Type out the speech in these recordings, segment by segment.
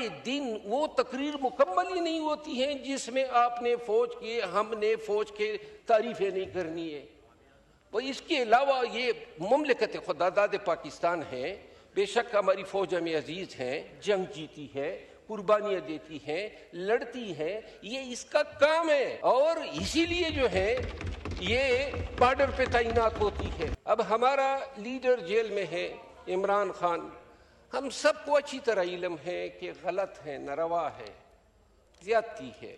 آئے دن وہ تقریر مکمل ہی نہیں ہوتی ہیں جس میں آپ نے فوج کی ہم نے فوج کے تعریفیں نہیں کرنی ہے. وہ اس کے علاوہ یہ مملکت خداداد پاکستان ہے، بے شک ہماری فوج ہمیں عزیز ہیں، جنگ جیتی ہے، قربانیاں دیتی ہیں، لڑتی ہیں، یہ اس کا کام ہے، اور اسی لیے جو ہے یہ بارڈر پہ تعینات ہوتی ہے. اب ہمارا لیڈر جیل میں ہے عمران خان، ہم سب کو اچھی طرح علم ہے کہ غلط ہے، ناروا ہے، زیادتی ہے،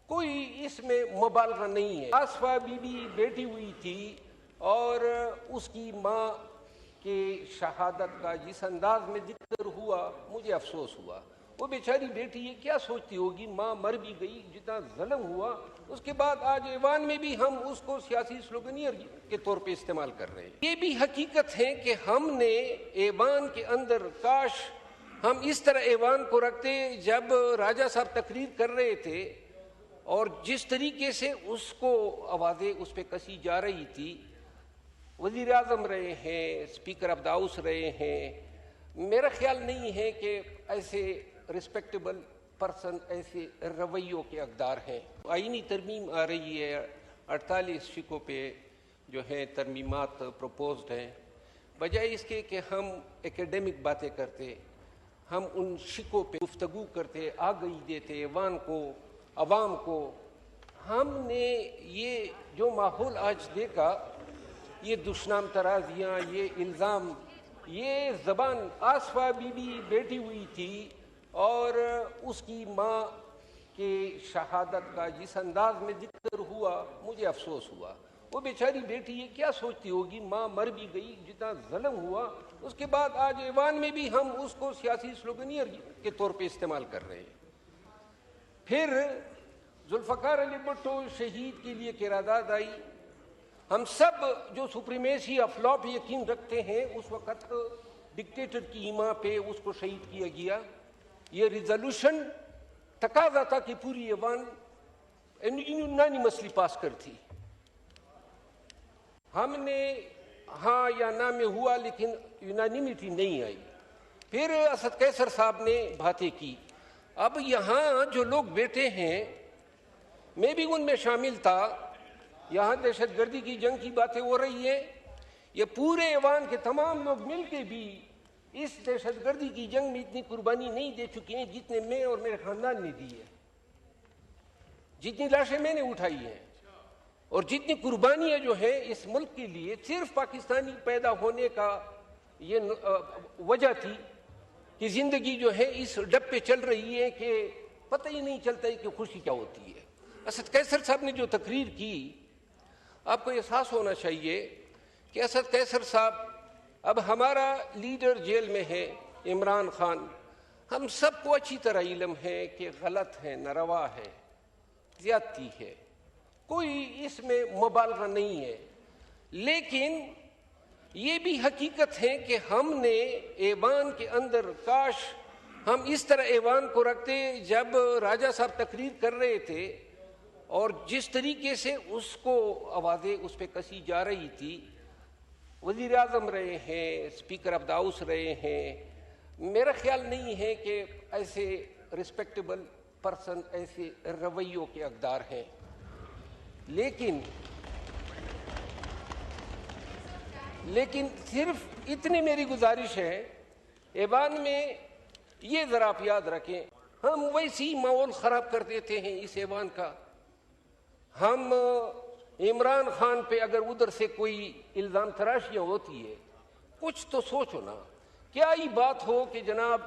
کوئی اس میں مبالغہ نہیں ہے. آصفہ بی بی بیٹھی ہوئی تھی اور اس کی ماں کے شہادت کا جس انداز میں ذکر ہوا مجھے افسوس ہوا. وہ بیچاری بیٹی یہ کیا سوچتی ہوگی، ماں مر بھی گئی، جتنا ظلم ہوا، اس کے بعد آج ایوان میں بھی ہم اس کو سیاسی سلوگنیر کے طور پہ استعمال کر رہے ہیں. یہ بھی حقیقت ہے کہ ہم نے ایوان کے اندر کاش ہم اس طرح ایوان کو رکھتے جب راجہ صاحب تقریر کر رہے تھے اور جس طریقے سے اس کو آوازیں اس پہ کسی جا رہی تھی. وزیر اعظم رہے ہیں، اسپیکر آف دا ہاؤس رہے ہیں، میرا خیال نہیں ہے کہ ایسے رسپیکٹیبل پرسن ایسے رویوں کے حقدار ہیں. آئینی ترمیم آ رہی ہے، 48 فقوں پہ جو ہے ترمیمات پروپوزڈ ہیں. بجائے اس کے کہ ہم ایکیڈیمک باتیں کرتے، ہم ان شکوں پہ گفتگو کرتے، آگہی دیتے ایوان کو، عوام کو. ہم نے یہ جو ماحول آج دیکھا، یہ دشنام ترازیاں، یہ الزام، یہ زبان. آصفہ بی بی بیٹھی ہوئی تھی اور اس کی ماں کے شہادت کا جس انداز میں ذکر ہوا مجھے افسوس ہوا. وہ بیچاری بیٹی یہ کیا سوچتی ہوگی، ماں مر بھی گئی، جتنا ظلم ہوا، اس کے بعد آج ایوان میں بھی ہم اس کو سیاسی سلوگنیر کے طور پہ استعمال کر رہے ہیں. پھر ذوالفقار علی بھٹو شہید کے لیے قرارداد آئی. ہم سب جو سپریمیسی آف لا پہ یقین رکھتے ہیں، اس وقت ڈکٹیٹر کی ایما پہ اس کو شہید کیا گیا. یہ ریزولوشن تقاضا تھا کہ پوری ایوان یونانیمسلی پاس کرتی. ہم نے ہاں یا نہ میں ہوا، لیکن یونانیمیٹی نہیں آئی. پھر اسد قیصر صاحب نے باتیں کی. اب یہاں جو لوگ بیٹھے ہیں، میں بھی ان میں شامل تھا، یہاں دہشت گردی کی جنگ کی باتیں ہو رہی ہیں. یہ پورے ایوان کے تمام لوگ مل کے بھی اس دہشت گردی کی جنگ میں اتنی قربانی نہیں دے چکے ہیں جتنے میں اور میرے خاندان نے دی ہے، جتنی لاشیں میں نے اٹھائی ہیں، اور جتنی قربانیاں جو ہیں اس ملک کے لیے. صرف پاکستانی پیدا ہونے کا یہ وجہ تھی کہ زندگی جو ہے اس ڈب پہ چل رہی ہے کہ پتہ ہی نہیں چلتا ہے کہ خوشی کیا ہوتی ہے. اسد قیصر صاحب نے جو تقریر کی، آپ کو احساس ہونا چاہیے کہ اسد قیصر صاحب، اب ہمارا لیڈر جیل میں ہے عمران خان، ہم سب کو اچھی طرح علم ہے کہ غلط ہے، ناروا ہے، زیادتی ہے، کوئی اس میں مبالغہ نہیں ہے. لیکن یہ بھی حقیقت ہے کہ ہم نے ایوان کے اندر کاش ہم اس طرح ایوان کو رکھتے جب راجہ صاحب تقریر کر رہے تھے اور جس طریقے سے اس کو آوازیں اس پہ کسی جا رہی تھی. وزیر اعظم رہے ہیں، اسپیکر آف دا ہاؤس رہے ہیں، میرا خیال نہیں ہے کہ ایسے رسپیکٹیبل پرسن ایسے رویوں کے حقدار ہیں. لیکن صرف اتنی میری گزارش ہے، ایوان میں یہ ذرا آپ یاد رکھیں، ہم ویسی ماحول خراب کر دیتے ہیں اس ایوان کا. ہم عمران خان پہ اگر ادھر سے کوئی الزام تراشیاں ہوتی ہے، کچھ تو سوچو نا. کیا ہی بات ہو کہ جناب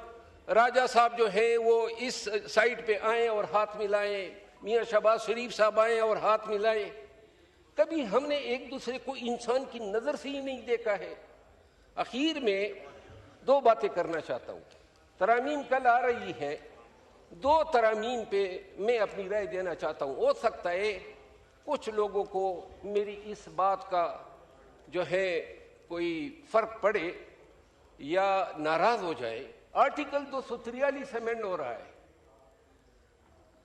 راجہ صاحب جو ہیں وہ اس سائٹ پہ آئیں اور ہاتھ ملائیں، میاں شہباز شریف صاحب آئیں اور ہاتھ ملائیں. کبھی ہم نے ایک دوسرے کو انسان کی نظر سے ہی نہیں دیکھا ہے. اخیر میں دو باتیں کرنا چاہتا ہوں. ترامیم کل آ رہی ہے، دو ترامیم پہ میں اپنی رائے دینا چاہتا ہوں. ہو سکتا ہے کچھ لوگوں کو میری اس بات کا جو ہے کوئی فرق پڑے یا ناراض ہو جائے. آرٹیکل 243 امینڈ ہو رہا ہے.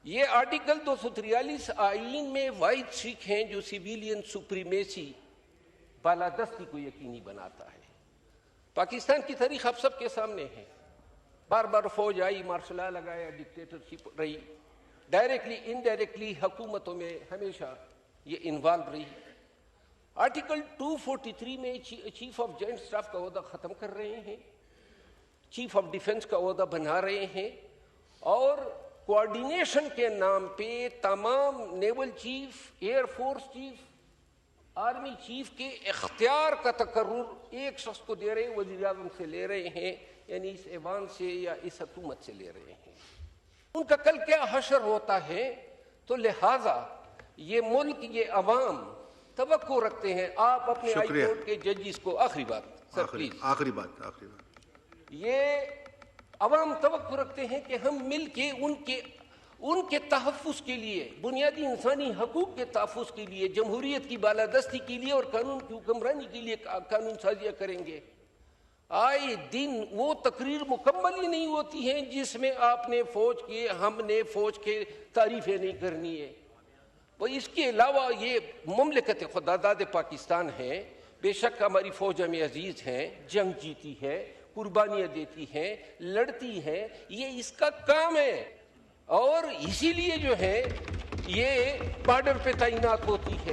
یہ آرٹیکل 243 آئین میں واحد سکھ ہیں جو سویلین سپریمیسی، بالادستی کو یقینی بناتا ہے. پاکستان کی تاریخ آپ سب کے سامنے ہے. بار بار فوج آئی، مارشل لا لگایا، ڈکٹیٹرشپ رہی، ڈائریکٹلی انڈائریکٹلی حکومتوں میں ہمیشہ یہ انوالو رہی۔ آرٹیکل 243 میں چیف آف جوائنٹ اسٹاف کا عہدہ ختم کر رہے ہیں، چیف آف ڈیفنس کا عہدہ بنا رہے ہیں، اور کوآرڈینیشن کے نام پہ تمام naval chief, air force chief, army chief کے اختیار کا تقرر ایک شخص کو دے رہے ہیں، وزیر اعظم سے لے رہے ہیں، یعنی اس ایوان سے یا اس حکومت سے لے رہے ہیں۔ ان کا کل کیا حشر ہوتا ہے، تو لہٰذا یہ ملک، یہ عوام توقع رکھتے ہیں۔ آپ اپنے ہائی کورٹ کے ججز کو، آخری بات سر پلیز، آخری بات یہ عوام توقع رکھتے ہیں کہ ہم مل کے ان کے تحفظ کے لیے، بنیادی انسانی حقوق کے تحفظ کے لیے، جمہوریت کی بالادستی کے لیے اور قانون کی حکمرانی کے لیے قانون سازیاں کریں گے۔ آئے دن وہ تقریر مکمل ہی نہیں ہوتی ہیں جس میں آپ نے فوج کی، ہم نے فوج کے تعریفیں نہیں کرنی ہے۔ وہ اس کے علاوہ یہ مملکت خدا داد پاکستان ہے، بے شک ہماری فوج ہمیں عزیز ہیں، جنگ جیتی ہے، قربانیاں دیتی ہیں، لڑتی ہیں، یہ اس کا کام ہے، اور اسی لیے جو ہے یہ بارڈر پہ تعینات ہوتی ہے۔